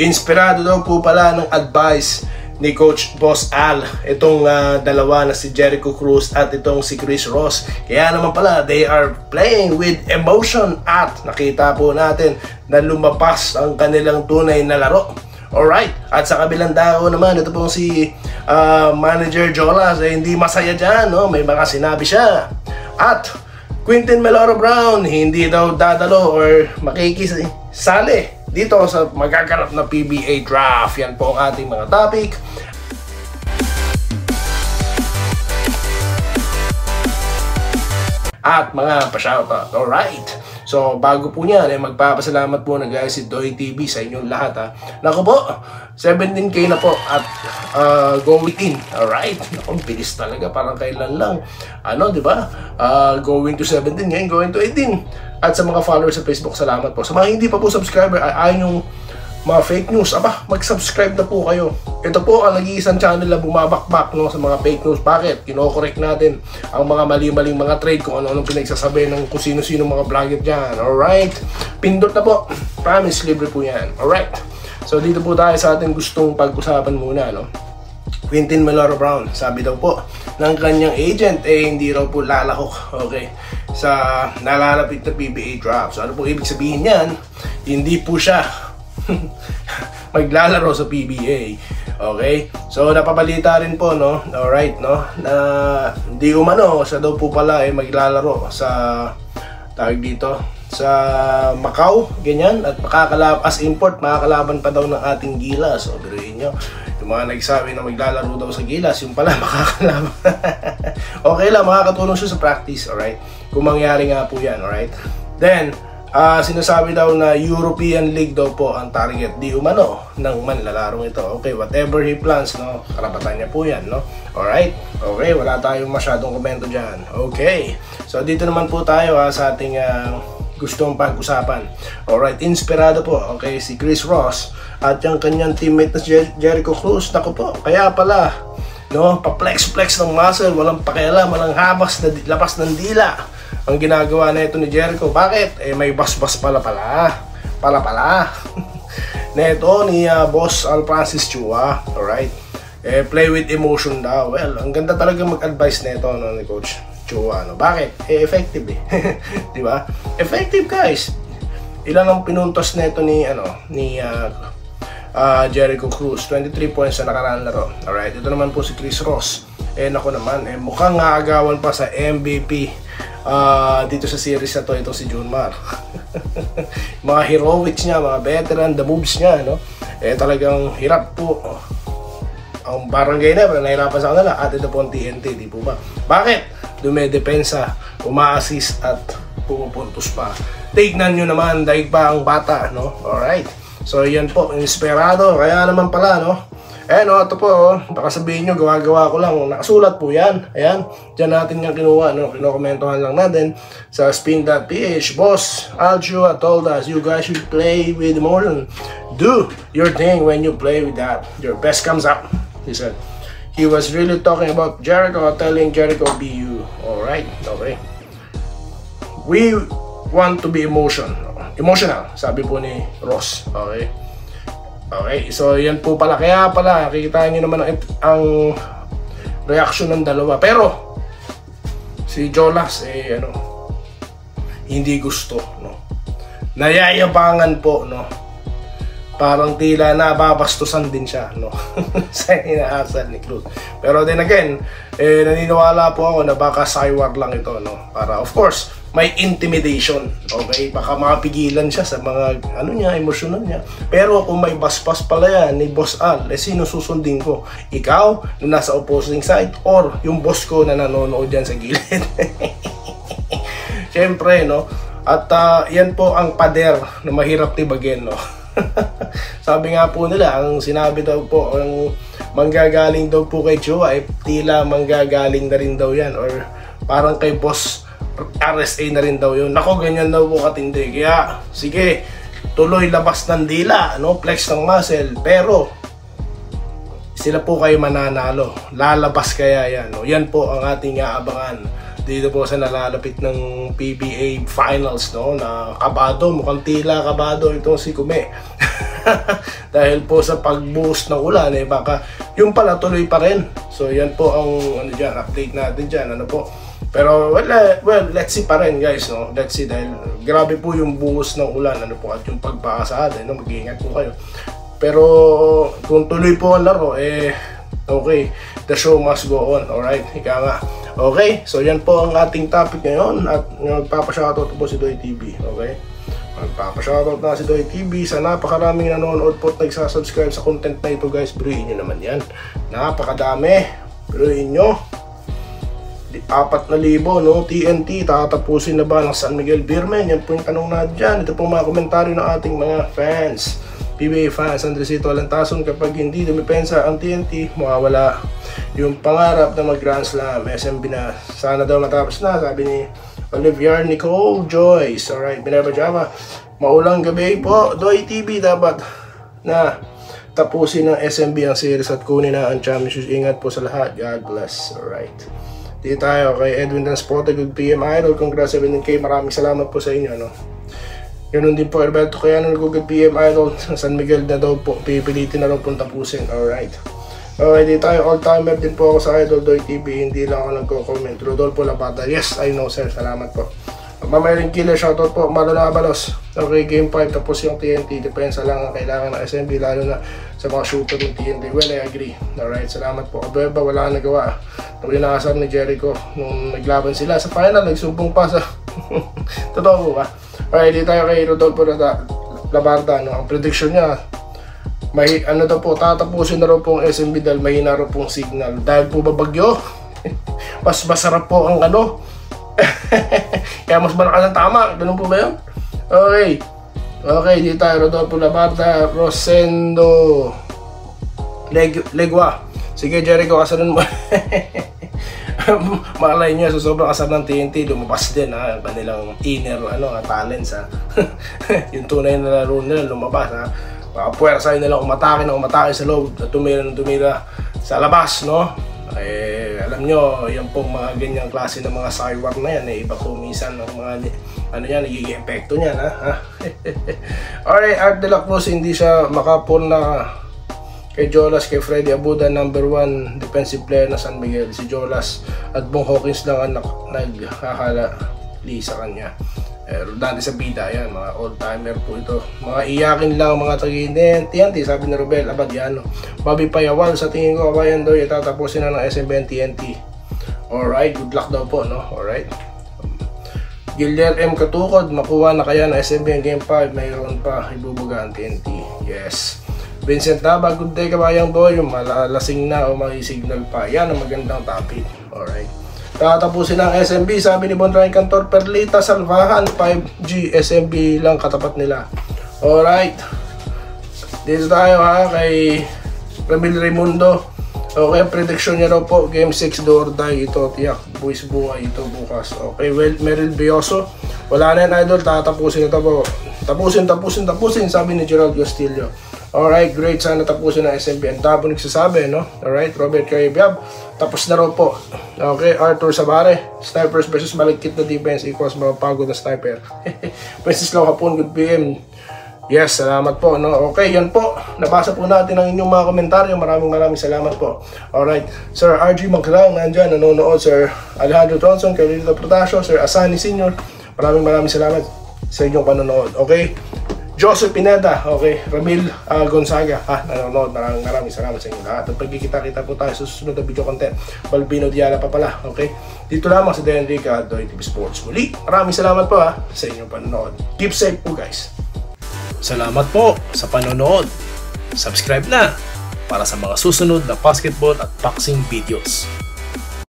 Inspirado daw po pala ng advice ni Coach Boss Al itong dalawa na si Jericho Cruz at itong si Chris Ross. Kaya naman pala, they are playing with emotion at nakita po natin na lumabas ang kanilang tunay na laro. Alright, at sa kabilang dako naman, ito pong si Manager Jolas, hindi masaya dyan, no? May mga sinabi siya. At Quintin Meloro Brown, hindi daw dadalo or makikisali dito sa magaganap na PBA draft. Yan po ang ating mga topic. At mga pa-shoutout. Alright. So, bago po niyan, magpapasalamat po na guys si Doy TV sa inyong lahat ha. Naku po, 17K na po at going in. Alright. Naku, bilis talaga. Parang kailan lang. Ano, di ba? Going to 17, ngayon going to 18. At sa mga followers sa Facebook, salamat po. Sa mga hindi pa po subscriber, ayaw yung mga fake news, mag-subscribe na po kayo. Ito po ang nag-iisang channel na bumabakbak no, sa mga fake news. Bakit? Kino-correct natin ang mga mali-maling mga trade, kung ano-anong pinagsasabi ng kung sino-sino mga vlogger dyan. Alright? Pindot na po. Promise, libre po yan. Alright? So dito po tayo sa ating gustong pag-usapan muna. No? Quintin Meloro Brown, sabi daw po ng kanyang agent, hindi raw po lalahok. Okay? Sa nalalapit na PBA draft. So ano po ibig sabihin yan? Hindi po siya maglalaro sa PBA. Okay? So napabalita rin po, no? Alright, no? Na di umano, siya daw po pala maglalaro sa tawag dito sa Macau, ganyan, at as import, makakalaban pa daw ng ating Gilas. So biruin nyo, yung mga nagsabi na maglalaro daw sa Gilas, yung pala makakalaban. Okay lang, makakatulong siya sa practice, alright? Kung mangyari nga po yan, alright? Then, sinasabi daw na European League daw po ang target di umano ng manlalarong ito. Okay, whatever he plans, no? Karapatan niya po yan, no? Alright? Okay, wala tayong masyadong komento dyan. Okay, so dito naman po tayo sa ating gustong pag-usapan. Alright, inspirado po, okay, si Chris Ross at yung kanyang teammate na Jericho Cruz. Naku po, kaya pala, no, pa-flex-flex ng muscle, walang pakialam, walang habas na lapas ng dila ang ginagawa na ito ni Jericho. Bakit? May bas-bas pala na ito ni Boss Al Francis Chua. Alright, play with emotion daw. Well, ang ganda talaga mag-advise na ito, no, ni Coach Chua, no? Bakit? Effective di ba? Effective guys. Ilan ang pinuntos na ito ni Jericho Cruz? 23 points sa nakaraan laro. Alright, ito naman po si Chris Ross. Nako naman, mukhang aagawan pa sa MVP dito sa series na to, itong si Junmar. Mga heroics niya, mga veteran, the moves niya, no? Talagang hirap po. Ang barangay na, nahirapan sa kanila. At ito po ang TNT, di po ba? Bakit? Dumedepensa, uma-assist at pumupuntos pa. Tignan nyo naman, daig pa ang bata, no? Alright. So, yan po, inspirado. Kaya naman pala, no? No, ito po, baka sabihin nyo, gawa-gawa ko lang. Nakasulat po yan. Ayan, dyan natin yung kinuha, no? Kinokomentohan lang natin sa spin.ph. Boss Alchua told us, you guys should play with emotion. Do your thing when you play with that. Your best comes up, he said. He was really talking about Jericho, telling Jericho, be you. Alright, okay. We want to be emotional, sabi po ni Ross. Okay. Okay, so yan po pala. Kaya pala, kikita nyo naman ang reaction ng dalawa. Pero, si Jolas, hindi gusto, no? Nayayabangan po, no? Parang tila nababastusan din siya, no? Sa inaasal ni Cruz. Pero then again, naniniwala po ako na baka saywar lang ito, no? Para, of course, may intimidation, okay? Baka makapigilan siya sa mga, emosyonan niya. Pero kung may baspas pala yan ni Boss Al, sino susundin ko? Ikaw, na nasa opposing side, or yung boss ko na nanonood dyan sa gilid? Siyempre, no? At yan po ang pader na mahirap tibagin, no? Sabi nga po nila, ang sinabi daw po, ang manggagaling daw po kay Chua ay tila manggagaling na rin daw yan, or parang kay Boss RSA na rin daw yun. Nako, ganyan daw po katindi. Kaya, sige, tuloy labas ng dila, no? Flex ng muscle, pero sila po kayo mananalo. Lalabas kaya yan, no? Yan po ang ating aabangan dito po sa nalalapit ng PBA Finals, no, na kabado, mukhang tila kabado itong si Kume. Dahil po sa pag-boost ng ulan, baka yung pala tuloy pa rin. So yan po ang update natin dyan, po. Pero well, let's see pa rin, guys, no. Let's see, dahil grabe po yung buhos ng ulan, po, at yung pagpakasada, no, mag-iingat po kayo. Pero kung tuloy po ang laro, okay, the show must go on, alright, ika nga. Okay, so yan po ang ating topic ngayon, at magpapashoutout po si Doy TV, okay? Magpapashoutout na si Doy TV sa napakaraming nanonood po at nagsasubscribe sa content na ito, guys. Biruin nyo naman yan, napakadami, biruin nyo. 4,000, no? TNT, tatapusin na ba ng San Miguel Beermen? Yan po yung tanong natin dyan. Ito po mga komentaryo ng ating mga fans, PBA fans. Andresito Alantason, kapag hindi dumipensa ang TNT, mawawala yung pangarap na mag-Grand Slam. SMB na, sana daw matapos na, sabi ni Olivier Nicole Joyce. Alright, Binaba Java, maulang gabi po, Doy TV, dapat na tapusin ng SMB ang series at kunin na ang championship. Ingat po sa lahat, God bless. Alright, dito tayo kay Edwin Transporte, good PM Idol, congrats 17K, maraming salamat po sa inyo, no? Ganun din po, Alberto Cayano, good PM Idol, San Miguel na daw po, pipilitin na daw pong tapusin. Alright, okay, dito tayo, all-timer din po ako sa Idol Doy TV, hindi lang ako nagko-comment. Rodolfo Labata, yes, I know sir, salamat po. Mamayaring killer, shoutout po, Malo na Abalos. Okay, game 5, tapos yung TNT, depensa lang ang kailangan ng SMB, lalo na sa mga shooter ng TNT. Well, I agree. Alright, salamat po. Abeba, wala kang nagawa. Nung inaasar ni Jericho, nung naglaban sila sa final, nagsubong pa sa... Totoo po ba? Alright, dito tayo kay Rodolfo Labarda, no? Ang prediction niya, daw po, tatapusin na raw pong SMB dahil mahina raw pong signal. Dahil po ba bagyo? Mas masarap po ang kaya mas malakas ang tama. Ganun po ba yun? Okay. Okay, dito tayo, Rodolfo Labarda, Rosendo Legua. Sige, Jericho, kasalan mo. Malay nyo, so sobrang kasar ng TNT, lumabas din ang kanilang inner talents, yung tunay na laro nila lumabas, puwersahin nilang umatake sa loob at tumira sa labas, no? Alam nyo, yan pong mga ganyang klase ng mga cywar na yan, iba po minsan ng mga nagiging epekto niyan, Alright, Art de la Cruz, hindi siya makapon na kay Jolas, kay Freddy Abuda, number 1 defensive player na San Miguel. Si Jolas at Bong Hawkins lang ang nagkakalali sa kanya. Dati sa bida, yan, mga old-timer po ito. Mga iyakin lang mga TNT, sabi ni Robel Abadiano. Bobby Payawal, sa tingin ko, kabayan daw, itatapusin na ng SMB TNT. Alright, good luck daw po, no? Alright. Gilder M. Katukod, makuha na kaya na SMB ang Game 5, mayroon pa, ibubuga ang TNT. Yes. Vincent Taba, good day kabayang boy, yung malalasing na o may signal pa. Yan ang magandang topic. Alright. Tatapusin ng SMB, sabi ni Bon Ryan Cantor, Perlita Salvahan, 5G, SMB lang katapat nila. Alright. Dito tayo kay Ramil Raimundo. Okay, prediction niya raw po, Game 6 do or die, ito, tiyak, buwis buhay ito bukas. Okay, well, Meryl Bioso, wala na yan, Idol, tatapusin ito po. Tapusin, sabi ni Gerald Castillo. Alright, great, sana tapusin ng SMB. Ang tabo nagsasabi, no? Alright, Robert Caribiab, tapos na raw po. Okay, Arthur Sabare, snipers versus malagkit na defense equals mapagod na sniper. Princess Lau Hapon, good PM. Yes, salamat po, no? Okay, yan po. Nabasa po natin ang inyong mga komentaryo. Maraming salamat po. Alright, Sir RG Maglang, nandyan, nanonood. Sir Alejandro Tronson, Carlito Protasio, Sir Asani Senior, maraming salamat sa inyong panonood. Okay, Joseph Pineda, okay, Ramil Gonzaga, nanonood. Maraming salamat sa inyo lahat. At pagkikita-kita po tayo sa susunod na video content. Balbino Diala pa pala, okay? Dito lamang sa Dan Rica, Doy TV Sports. Muli, maraming salamat po sa inyong panonood. Keep safe po, guys. Salamat po sa panonood. Subscribe na para sa mga susunod na basketball at boxing videos.